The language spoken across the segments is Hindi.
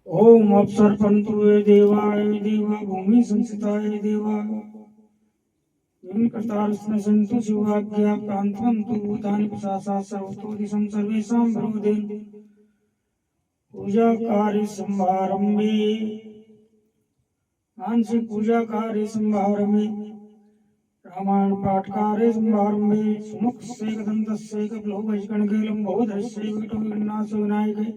ओम अप्सर पंतु देवाय देवा भूमि संसिताय देवा कर्तारस्न सन्तु शिवाज्ञा प्रान्तवन्तु भूतानि प्रशासा सर्वतो दिशं सर्वेषां विरोधेन पूजा कार्य समारंभे मानसिक पूजा कार्य समारंभे रामायण पाठ कार्य समारंभे सुमुख से कदंतस्य कपिलो वैष्णगेलं बहुधरस्य विकटविघ्नास विनायके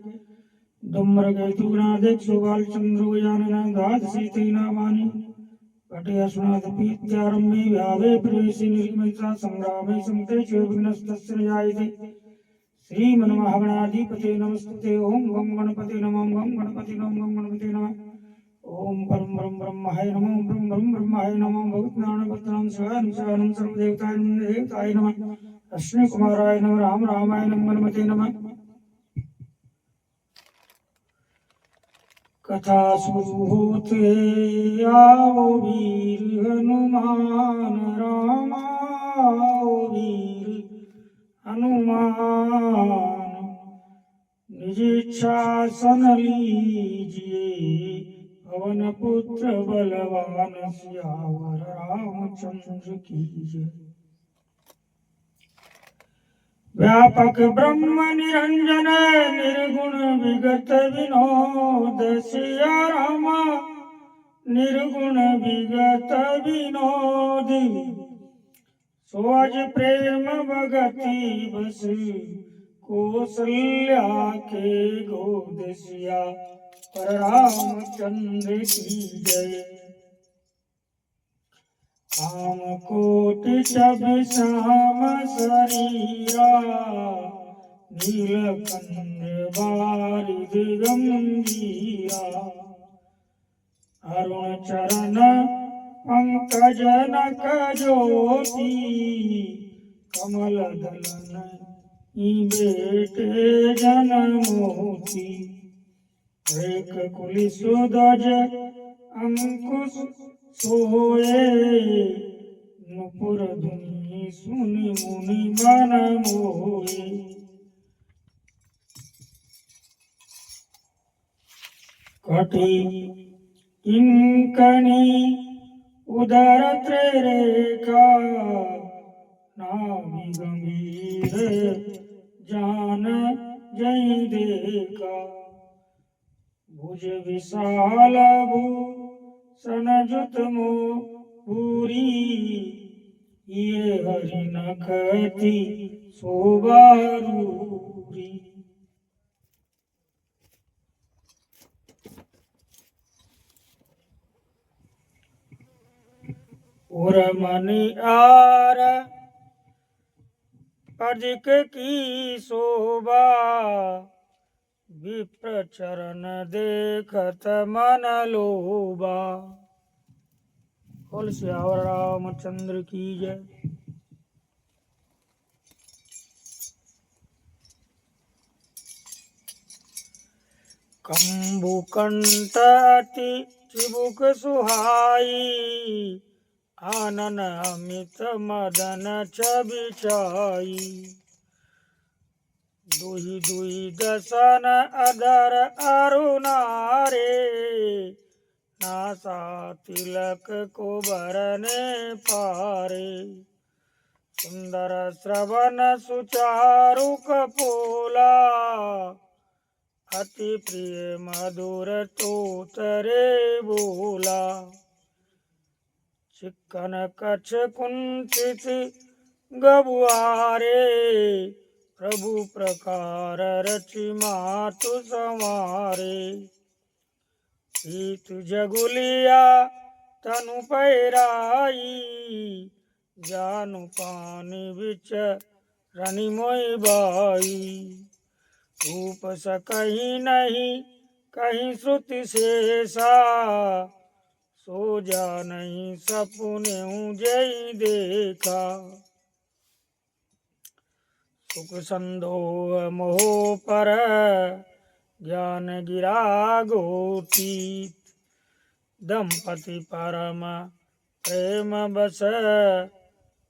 दम्रगैतुगणादेक्षो बालचन्द्रो यानन द्वादशीति नामानि पठयस्मादपीत्यारम्भे व्यावे प्रवेशे निर्मिता संग्रामे समते च विघ्नस्तस्य न जायते श्रीमन्महागणाधिपते नमस्ते ओम गं गणपते नमः गं गणपते नमः गं गणपते नमः ओम परम ब्रह्माय नमः परम ब्रह्माय नमः भगवत्नारायणं शिवानं सर्वदेवताय नमः अश्विनी कुमाराय नमः रामाय नमः गणपते नमः कथा शुरू होते आओ वीर हनुमान राम आओ वीर हनुमान निज शासन लीजिए पवन पुत्र बलवान सियावर रामचंद्र की जय। व्यापक ब्रह्म निरंजन निर्गुण विगत विनोद सिया राम निर्गुण विगत विनोद सोज प्रेम भगति बस कौशल्या के गोद सिया पर रामचंद्र की जय। काम कोटि सब श्याम शरीरा नीलकंठ बारिद गंभीरा अरुण चरण पंकज नक ज्योति कमल दलन बेटे जन मोती एक कुलि सुध्वज अंकुश सोए नुपुर धुनि सुनि मुनि मन मोहे। कटि किंकणी उदर त्रेरेका नाभि गंभीर जान जय देखा भुज विशाल सनजुत मोरी ये हरि नखति शोभारूरी। उर मणि आर अधिक की शोभा विप्र चरण देखत मन लोभा। बोल सियावर रामचंद्र की जय। कंबुकंठ अति चिबुक सुहाई आनन अमित मदन छवि छाई। दुहि दुहि दसन अधर अरुणारे नासा तिलक को भरने पारे। सुंदर श्रवण सुचारु कपोला अति प्रिय मधुर तोतरे बोला। चिक्कन कछ कुंचित गबुआरे प्रभु प्रकार रचि मातु संवारे। सीत जगुलिया तनु पैराई जानु पानी बिच रनि मोहि बाई। रूप सकहि नहीं कहीं श्रुति शेषा सो जा नहीं सपुने जय देखा। सुख संदोह मोह पर ज्ञान गिरा गोतीत दंपति परम प्रेम बस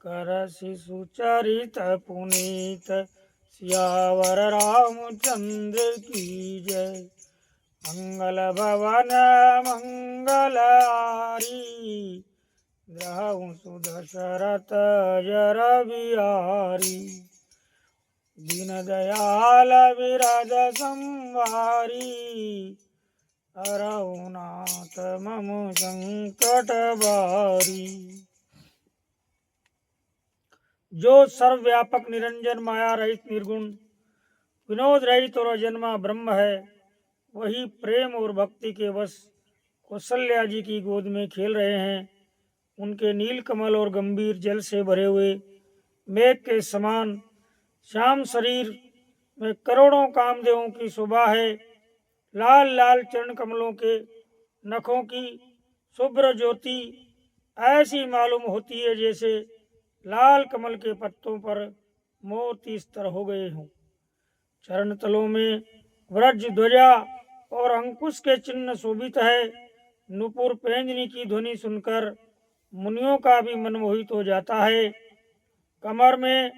कर शिशु चरित पुनीत सियावर रामचंद्र की जय। मंगल भवन मंगलारी ग्रहु सुदशरथ जर बिहारी दीन दयाल विरद संवारी हरहु नाथ मम संकट बारी। जो सर्वव्यापक निरंजन माया रहित निर्गुण विनोद रहित और अजन्मा ब्रह्म है, वही प्रेम और भक्ति के वश कौशल्या जी की गोद में खेल रहे हैं। उनके नील कमल और गंभीर जल से भरे हुए मेघ के समान श्याम शरीर में करोड़ों कामदेवों की शोभा है। लाल लाल चरण कमलों के नखों की शुभ्र ज्योति ऐसी मालूम होती है जैसे लाल कमल के पत्तों पर मोती स्तर हो गए हों। चरण तलों में व्रज ध्वजा और अंकुश के चिन्ह शोभित है। नुपुर पेंजनी की ध्वनि सुनकर मुनियों का भी मन मोहित हो जाता है। कमर में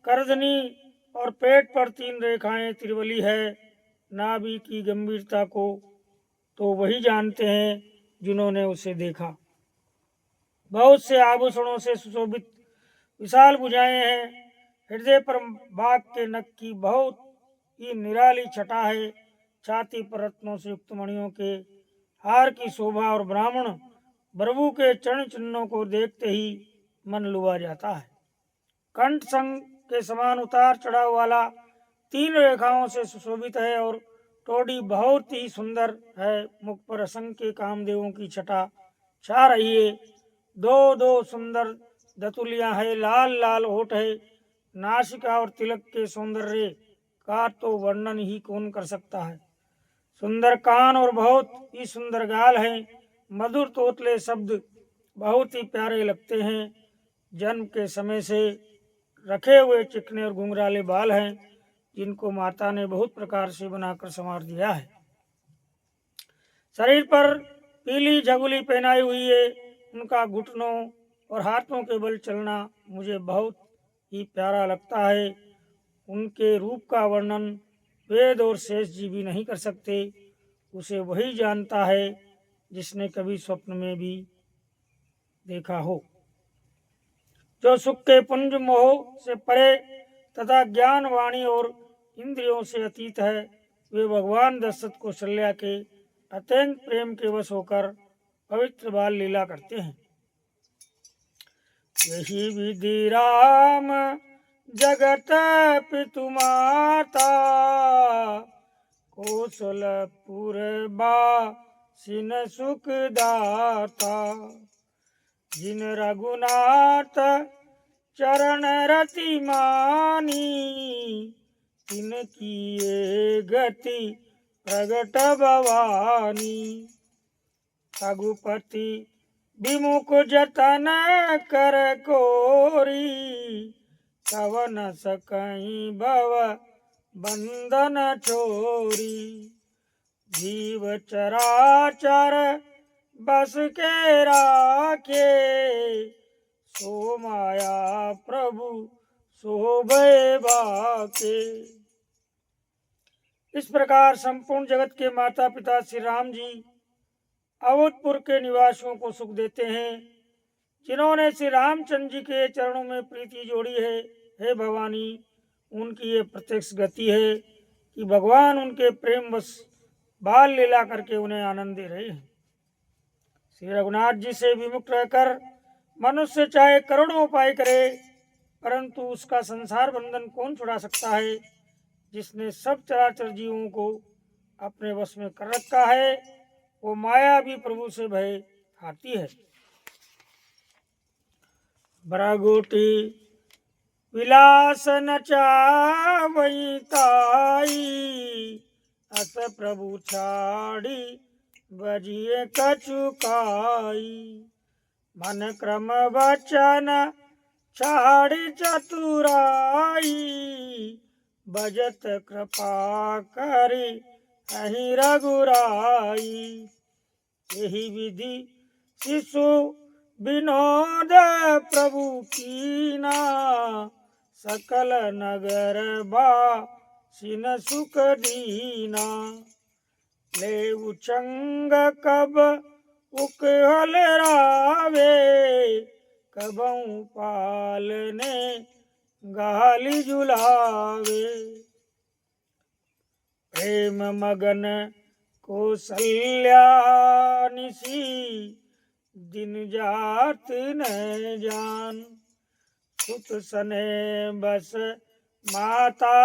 करधनी और पेट पर 3 रेखाएं त्रिवली है। नाभि की गंभीरता को तो वही जानते हैं जिन्होंने उसे देखा। बहुत से आभूषणों से सुशोभित विशाल भुजाएं हैं। हृदय पर बाघ के नख की बहुत ही निराली छटा है। छाती पर रत्नों से युक्त मणियों के हार की शोभा और ब्राह्मण प्रभु के चरण चिन्हों को देखते ही मन लुभा जाता है। कंठ संग के समान उतार चढ़ाव वाला 3 रेखाओं से सुशोभित है और टोडी बहुत ही सुंदर है। मुख पर असंख्य कामदेवों की छटा छा रही है। 2 सुंदर दतुलियां है। लाल लाल होठ है। नासिका और तिलक के सौंदर्य का तो वर्णन ही कौन कर सकता है। सुंदर कान और बहुत ही सुंदर गाल है। मधुर तोतले शब्द बहुत ही प्यारे लगते हैं। जन्म के समय से रखे हुए चिकने और घुंघराले बाल हैं, जिनको माता ने बहुत प्रकार से बनाकर संवार दिया है। शरीर पर पीली झगुली पहनाई हुई है। उनका घुटनों और हाथों के बल चलना मुझे बहुत ही प्यारा लगता है। उनके रूप का वर्णन वेद और शेष जी भी नहीं कर सकते। उसे वही जानता है जिसने कभी स्वप्न में भी देखा हो। जो सुख के पुंज मोह से परे तथा ज्ञान वाणी और इंद्रियों से अतीत है, वे भगवान दशरथ कौशल्या के अत्यंत प्रेम के वश होकर पवित्र बाल लीला करते हैं। यही विधि राम जगत पितु माता कौशलपुर बासिन सुख दाता। जिन रघुनाथ चरण रति मानी तिन किए गति प्रगट भवानी। रघुपति विमुख जतन कर कोरी कवन सकई भव बंधन छोरी। जीव चराचर बस के राखे सो माया प्रभु शोभे बाके। इस प्रकार संपूर्ण जगत के माता पिता श्री राम जी अवधपुर के निवासियों को सुख देते हैं। जिन्होंने श्री रामचंद्र जी के चरणों में प्रीति जोड़ी है, हे भवानी, उनकी ये प्रत्यक्ष गति है कि भगवान उनके प्रेम वश बाल लीला करके उन्हें आनंद दे रहे हैं। श्री रघुनाथ जी से विमुक्त रहकर मनुष्य चाहे करोड़ों उपाय करे, परंतु उसका संसार बंधन कौन छुड़ा सकता है। जिसने सब चराचर जीवों को अपने वश में कर रखा है, वो माया भी प्रभु से भय खाती है। बरागोटी विलास न चावई ताई अस प्रभु छाड़ी बजिए कचुकाई। मन क्रम वचन छाड़ी चतुराई बजत कृपा करी अहि रघुराई। यही विधि शिशु विनोद प्रभु कीना सकल नगर बासिन सुख दीना। ले उचंग कब उकहल रावे, कबहू पालने गाली जुलावे। प्रेम मगन कौशल्या निसी, दिन जात न जान। सुत सने बस माता,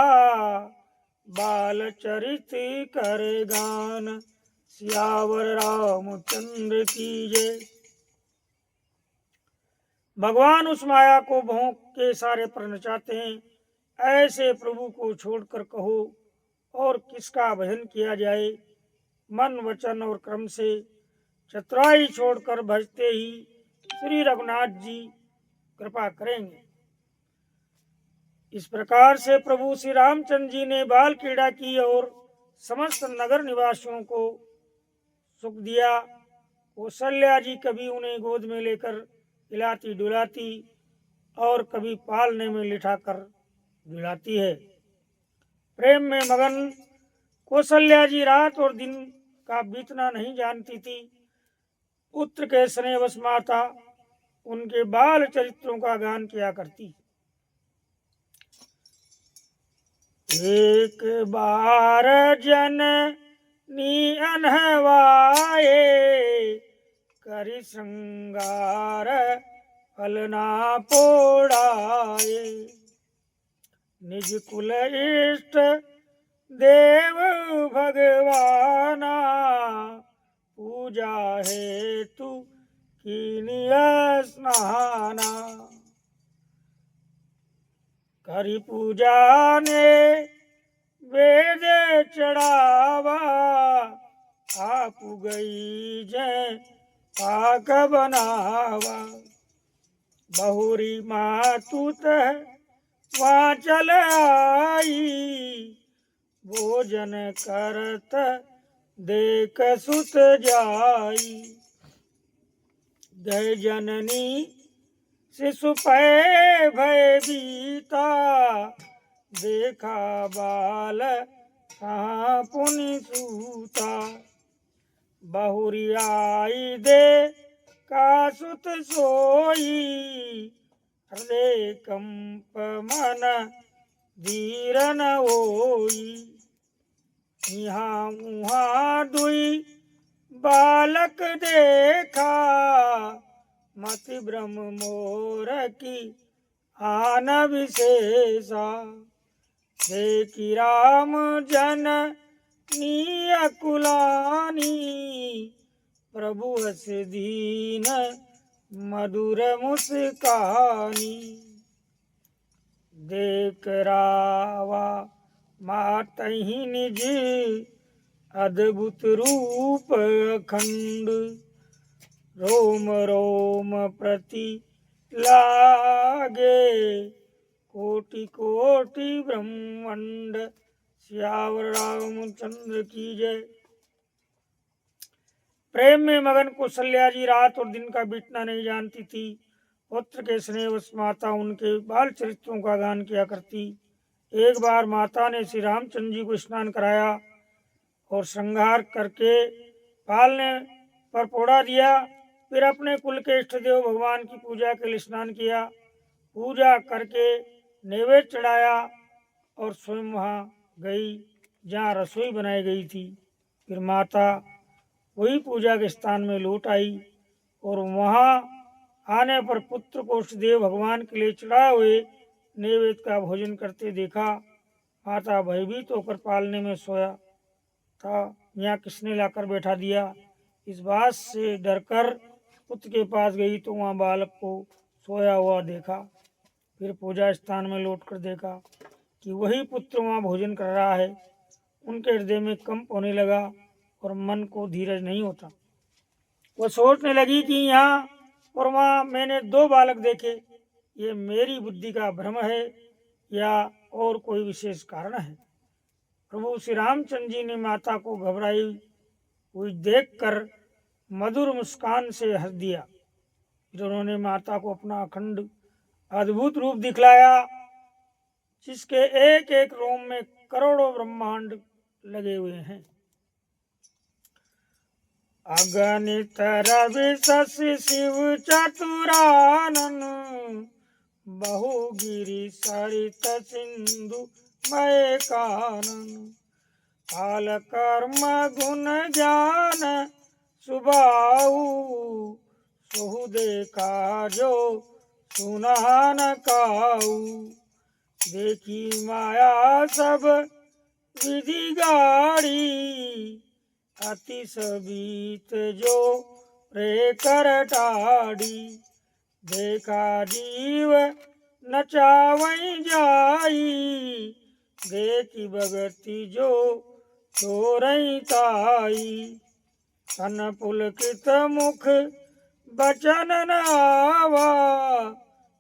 बाल चरित कर गान। सियावर रामचंद्र की जय। भगवान उस माया को भोंक के सारे पर नचाते हैं। ऐसे प्रभु को छोड़कर कहो और किसका भजन किया जाए। मन वचन और क्रम से चतुराई छोड़कर भजते ही श्री रघुनाथ जी कृपा करेंगे। इस प्रकार से प्रभु श्री रामचंद्र जी ने बाल क्रीड़ा की और समस्त नगर निवासियों को सुख दिया। कौशल्या जी कभी उन्हें गोद में लेकर हिलाती डुलाती और कभी पालने में लिटाकर डुलाती है। प्रेम में मगन कौशल्या जी रात और दिन का बीतना नहीं जानती थी। पुत्र के स्नेहवश माता उनके बाल चरित्रों का गान किया करती। एक बार जननी अनहवाए, करि श्रृंगार फलना पोड़ाए। निज कुल इष्ट देव भगवाना, पूजा हेतु कीनिय स्नाना। करी पूजा ने वेद चढ़ावा, आप गई जय पाक बनावा। बहुरी मातुत वहाँ चल आई, भोजन करत देख सुत जाई। जय जननी शिशु पै भय बीता, देखा बाल कहाँ पुनि सूता। बहुरी आई दे का सुत सोई, हृदय कंप मन धीर न होई। यहाँ उहाँ दुई बालक देखा, मति ब्रह्म मोर की आन विशेषा। देखी राम जननी अकुलानी, प्रभु हस दीन मधुर मुस्कानी। देख रावा मातहि निज, अद्भुत रूप अखंड। रोम रोम प्रति लागे, कोटि कोटि ब्रह्मांड। सियावर रामचंद्र की जय। प्रेम में मगन कौशल्या जी रात और दिन का बीतना नहीं जानती थी। पुत्र के स्नेहवश माता उनके बाल चरित्रों का गान किया करती। एक बार माता ने श्री रामचंद्र जी को स्नान कराया और श्रृंगार करके पालने पर पोड़ा दिया। फिर अपने कुल के इष्ट देव भगवान की पूजा के लिए स्नान किया। पूजा करके नैवेद्य चढ़ाया और स्वयं वहाँ गई जहाँ रसोई बनाई गई थी। फिर माता वही पूजा के स्थान में लौट आई और वहाँ आने पर पुत्र को देव भगवान के लिए चढ़ाए हुए नैवेद्य का भोजन करते देखा। माता भयभीत होकर पालने में सोया था, यहाँ किसने लाकर बैठा दिया। इस बात से डरकर पुत्र के पास गई तो वहाँ बालक को सोया हुआ देखा। फिर पूजा स्थान में लौटकर देखा कि वही पुत्र वहाँ भोजन कर रहा है। उनके हृदय में कंप होने लगा और मन को धीरज नहीं होता। वह सोचने लगी कि यहाँ और वहाँ मैंने दो बालक देखे, ये मेरी बुद्धि का भ्रम है या और कोई विशेष कारण है। प्रभु श्री रामचंद्र जी ने माता को घबराई हुई देखकर मधुर मुस्कान से हंस दिया। फिर उन्होंने माता को अपना अखंड अद्भुत रूप दिखलाया, जिसके एक एक रोम में करोड़ों ब्रह्मांड लगे हुए हैं। अगणित रवि शशि शिव चतुरानन बहुगिरि सरित सिंधु मय कानन काल कर्म गुण ज्ञान सुबाहु सोहु देखा जो सुना न काऊ देखी माया सब विधि गाड़ी अति सबीत जो रे कर टाड़ी देखा जीव नचावई जाई देखी भगति जो चोरई ताई तन पुलकित मुख बचन नावा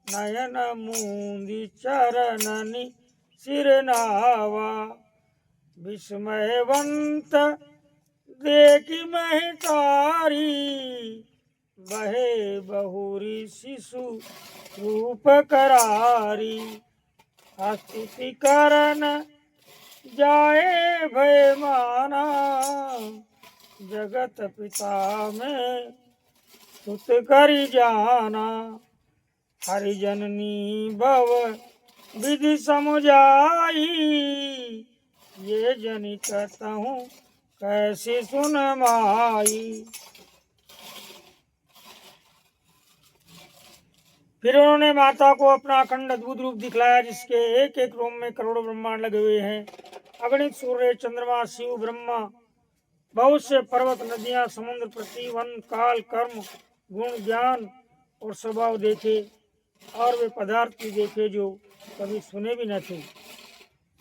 नयन मूंदी चरणनि सिर नावा विस्मयवंत देखी महतारी बहे बहुरी शिशु रूप करारी स्तुति करन जाए भय माना जगत पिता में सुत करि जाना हरिजननी भव विधि समुझाई ये जनि कहूँ कैसे सुन माई। फिर उन्होंने माता को अपना अखंड अद्भुत रूप दिखलाया जिसके एक एक रोम में करोड़ों ब्रह्मांड लगे हुए हैं। अगणित सूर्य चंद्रमा शिव ब्रह्मा बहुत से पर्वत नदियां समुद्र पृथ्वी वन काल कर्म गुण ज्ञान और स्वभाव देखे और वे पदार्थ भी देखे जो कभी सुने भी न थे।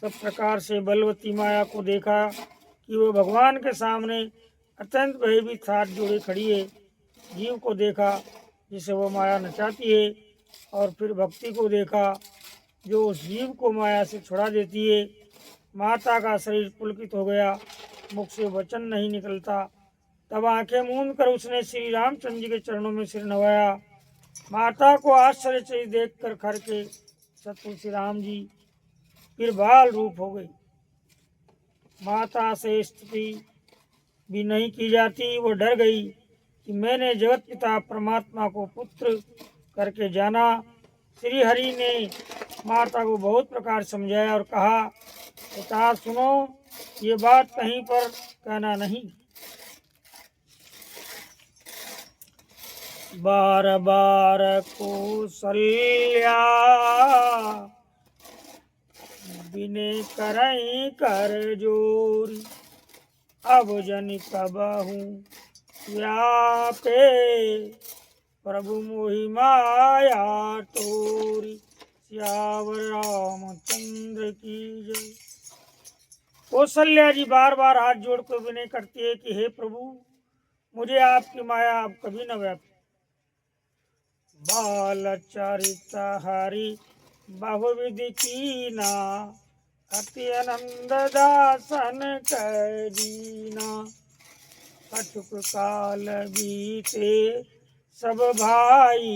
सब प्रकार से बलवती माया को देखा कि वह भगवान के सामने अत्यंत भयभीत हाथ जोड़े खड़ी है। जीव को देखा जिसे वह माया नचाती है और फिर भक्ति को देखा जो उस जीव को माया से छुड़ा देती है। माता का शरीर पुलकित हो गया, मुख से वचन नहीं निकलता। तब आंखें मूंद कर उसने श्री रामचंद्र जी के चरणों में सिर नवाया। माता को आश्चर्यचकित देख कर खर के शत्रु श्री राम जी फिर बाल रूप हो गई। माता से स्तुति भी नहीं की जाती। वो डर गई कि मैंने जगत पिता परमात्मा को पुत्र करके जाना। श्री हरि ने माता को बहुत प्रकार समझाया और कहा पिता सुनो, ये बात कहीं पर कहना नहीं। बार बार कौसल्या बिने करई कर जोरी अब जनि कबहू व्यापे प्रभु मोहि माया तोरी। सियावर रामचंद्र की जय। कौशल्या जी बार बार हाथ जोड़कर विनय करती है कि हे प्रभु, मुझे आपकी माया अब कभी न व्यापे। बाल चरित हरि बहुविधि कीना अति आनंद दासन करीना। कछुक काल बीते सब भाई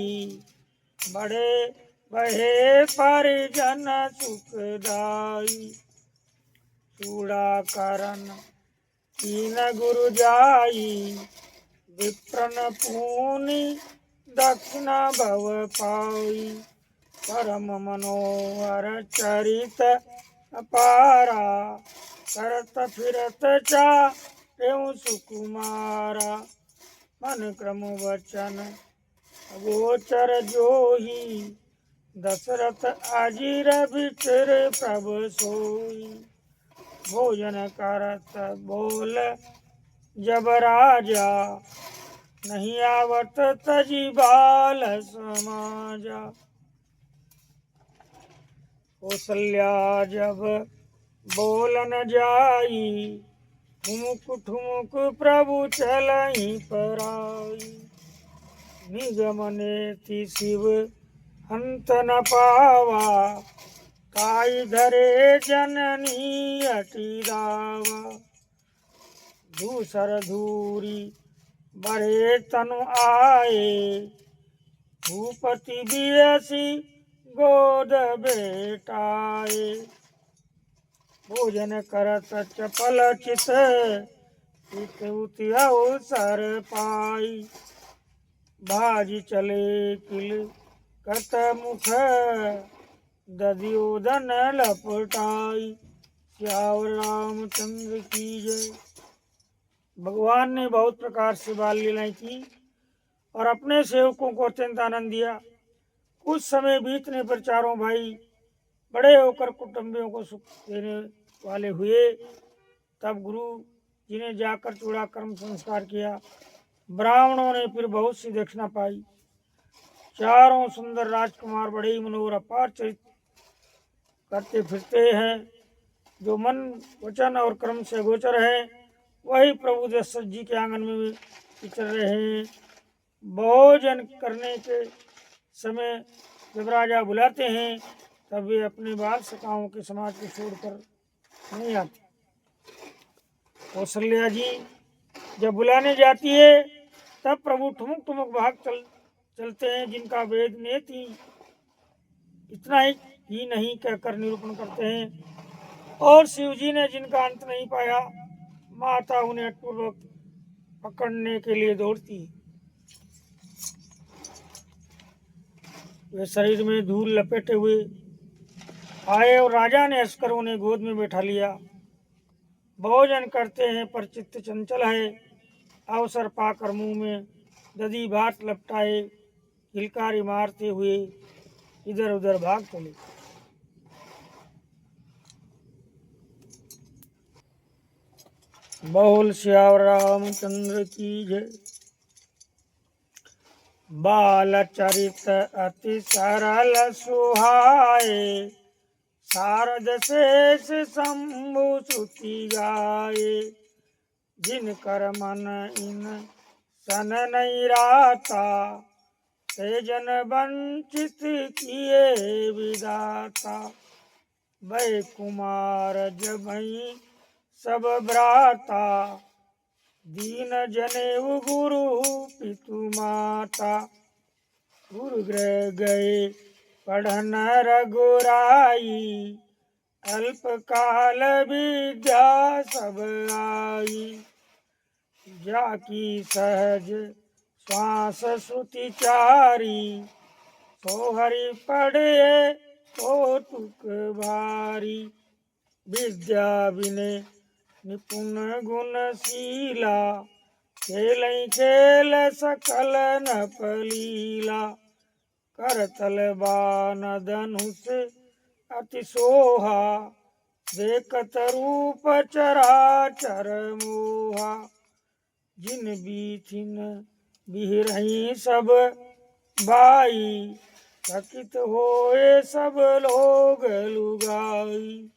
बड़े बहे परिजन सुखदाई। चूड़ा करन तीन गुरु जाई विप्रन पूनि दक्षिणा भव पाई। परम मनोहर चरित अपारा करत फिरत चाहूं सुकुमारा। मन क्रम वचन गोचर जोही दशरथ अजीर बिचर प्रभ सोई। भोजन करत बोल जब राजा नहीं आवत तजी बाल समाजा। कौशल्या जब बोलन जाई ठुमुक ठुमुक प्रभु चलई पराई। निगमने शिव अंत न पावा काई धरे जननी अति दावा। दूसर धूरी बड़े तनु आए भूपति बियसी गोद बेटाए। भोजन करत चपल चित इति अवसर पाई, बाज चले किल कत मुख, दधियोधन लपटाई। श्यावर रामचंद्र की जय। भगवान ने बहुत प्रकार से बाल लीलाएं की और अपने सेवकों को अत्यंत आनंद दिया। कुछ समय बीतने पर चारों भाई बड़े होकर कुटुंबियों को सुख देने वाले हुए। तब गुरु जी ने जाकर चूड़ा कर्म संस्कार किया। ब्राह्मणों ने फिर बहुत सी दक्षिणा पाई। चारों सुंदर राजकुमार बड़े ही मनोहर अपार चरित्र करते फिरते हैं। जो मन वचन और कर्म से गोचर है वही प्रभु दशरथ जी के आंगन में विचर रहे हैं। भोजन करने के समय जब राजा बुलाते हैं तब वे अपने बाल सखाओं के समाज को छोड़कर नहीं आते। कौशल्या जी जब बुलाने जाती है तब प्रभु ठुमक ठुमक भाग चलते हैं, जिनका वेद नेति इतना ही नहीं कहकर निरूपण करते हैं। और शिव जी ने जिनका अंत नहीं पाया, माता उन्हें अटपूर्वक पकड़ने के लिए दौड़ती है। वे शरीर में धूल लपेटे हुए आए और राजा ने हंसकर उन्हें गोद में बैठा लिया। भोजन करते हैं पर चित्त चंचल है। अवसर पाकर मुंह में दधी भात लपटाए किलकारी मारते हुए इधर उधर भाग चले। बोल श्यावर रामचंद्र की जय। बाल चरित अति सरल सुहाए, शारद शेष शंभु श्रुति गाए। जिन कर मन इन सन नहीं राता, ते जन वंचित किए विदाता। वै कुमार जबहि सब भ्राता, दीन जनेऊ गुरु पितु माता। गुरु गृह गए पढ़न रघुराई, अल्प काल विद्या सब आई। जाकी सहज श्वास श्रुति चारी, सो हरि पढ़े तो तुक भारी। विद्या विनय निपुण गुणशीला, खेलई खेल सकल नपलीला। करतल बान धनुष अति सोहा, देखत रूप चराचर मोहा। जिन बीथिन बिहरही सब भाई, चकित होए सब लोग लुगाई।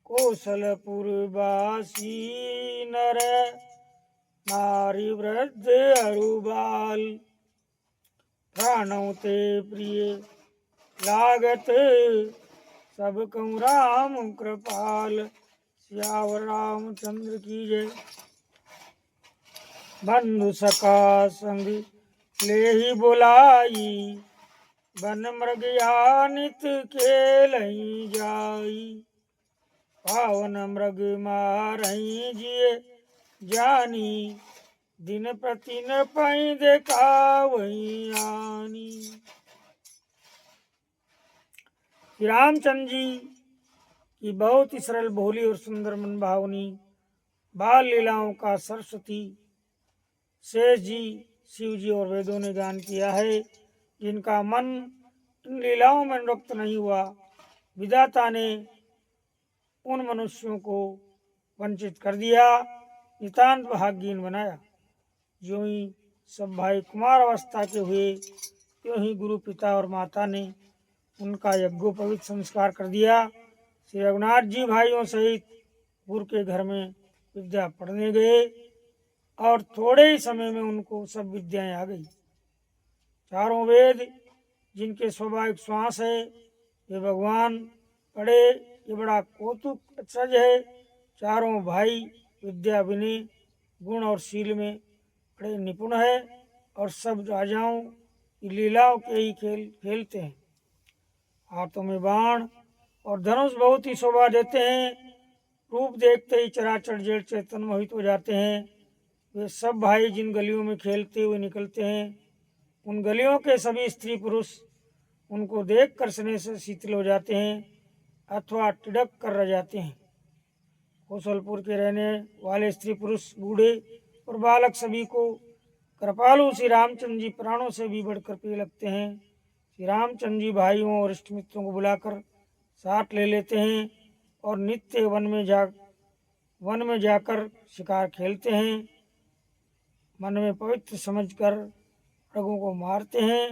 कौशलपुर वासी नर नारी वृद्ध अरुबाल, प्राणों ते प्रिय लागत सब कहूँ राम कृपाल। श्यावर रामचंद्र की जय। बंधु सखा संग ले ही बुलाई, वन मृग यानित खेलई जाई। पावन मृग मारही जिए जानी, दिन प्रतिन पई देखावई आनी। रामचंद्र जी की बहुत ही सरल भोली और सुंदर मन भावनी बाल लीलाओं का सरस्वती शेष जी, शिव जी और वेदों ने गान किया है। जिनका मन इन लीलाओं में अनुरक्त नहीं हुआ, विधाता ने उन मनुष्यों को वंचित कर दिया, नितांत भाग्यहीन बनाया। जो ही सब भाई कुमार अवस्था के हुए, त्यों ही गुरु पिता और माता ने उनका यज्ञोपवीत संस्कार कर दिया। श्री रघुनाथ जी भाइयों सहित गुरु के घर में विद्या पढ़ने गए और थोड़े ही समय में उनको सब विद्याएं आ गई। चारों वेद जिनके स्वाभाविक श्वास है, वे भगवान पढ़े। ये बड़ा कौतुक सज है। चारों भाई विद्या विनय गुण और शील में बड़े निपुण है और सब राजाओं की लीलाओं के ही खेल खेलते हैं। हाथों में बाण और धनुष बहुत ही शोभा देते हैं। रूप देखते ही चराचर जड़ चेतन मोहित हो जाते हैं। वे सब भाई जिन गलियों में खेलते हुए निकलते हैं, उन गलियों के सभी स्त्री पुरुष उनको देख कर स्नेह से शीतल हो जाते हैं अथवा टिड़क कर रह जाते हैं। कौशलपुर के रहने वाले स्त्री पुरुष, बूढ़े और बालक सभी को कृपालु श्री रामचंद्र जी प्राणों से भी बढ़कर प्रिय लगते हैं। श्री रामचंद्र जी भाइयों और इष्ट मित्रों को बुलाकर साथ ले लेते हैं और नित्य वन में जाकर शिकार खेलते हैं। मन में पवित्र समझकर मृगों को मारते हैं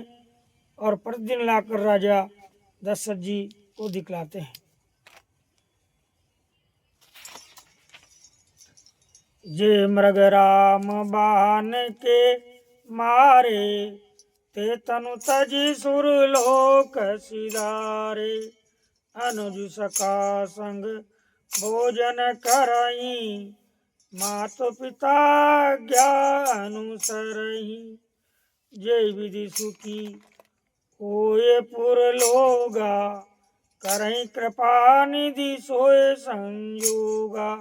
और प्रतिदिन लाकर राजा दशरथ जी को दिखलाते हैं। जे मृग राम बाण के मारे, ते तनु तजी सुर लोक सिधारे। अनुज सखा संग भोजन करई, मातु पिता ज्ञान अनुसरई। जय विधि सुखी होए पुर लोगा, करई कृपा निधि सोए संयोगा।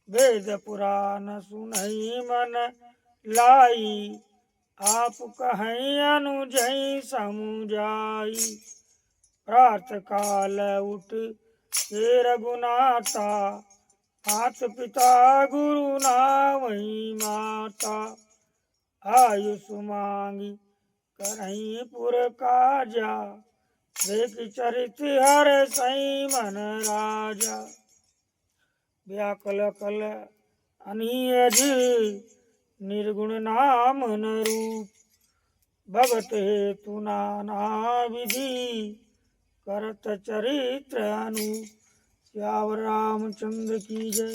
वेद पुराण सुनई मन लाई, आप कहीं अनुजई समुझाई। प्रात काल उठ हे रघुनाथा, मात पिता गुरु नावई माता। आयुष मांगी करही पुर काजा, देख चरित हर सई मन राजा। व्याकल कल अनियज, निर्गुण नाम न रूप। भगत हेतु नाना विधि, करत चरित्र अनूप। श्यावर रामचंद्र की जय।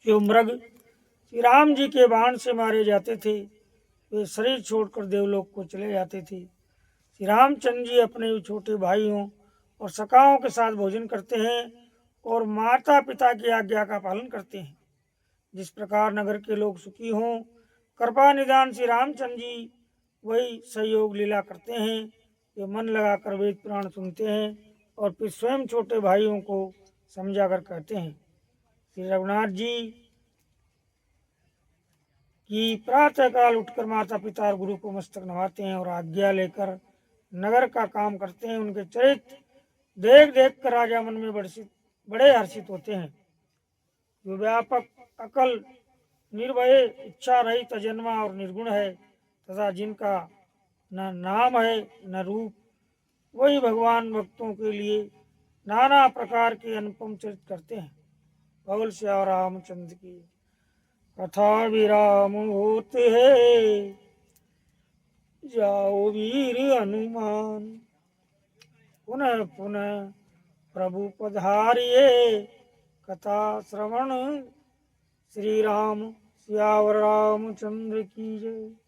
जो मृग श्री राम जी के बाण से मारे जाते थे, वे शरीर छोड़कर देवलोक को चले जाते थे। श्री रामचंद्र जी अपने छोटे भाइयों और सखाओं के साथ भोजन करते हैं और माता पिता की आज्ञा का पालन करते हैं। जिस प्रकार नगर के लोग सुखी हों, कृपा निदान श्री रामचंद्र जी वही सहयोग लीला करते हैं। वे मन लगाकर वेद पुराण सुनते हैं और फिर स्वयं छोटे भाइयों को समझाकर कहते हैं। श्री रघुनाथ जी की प्रातःकाल उठकर माता पिता और गुरु को मस्तक नवाते हैं और आज्ञा लेकर नगर का काम करते हैं। उनके चरित्र देख देख कर राजा मन में बड़े हर्षित होते हैं। जो व्यापक, अकल, निर्भय, इच्छा रहित, अजन्मा और निर्गुण है तथा जिनका न नाम है न रूप, वही भगवान भक्तों के लिए नाना प्रकार के अनुपम चरित्र करते हैं। बोल श्री रामचंद्र की। कथा विराम होते है, जाओ वीर हनुमान। पुनः पुनः प्रभु पधारिए, कथा श्रवण श्री राम। श्यावर रामचंद्र की जय।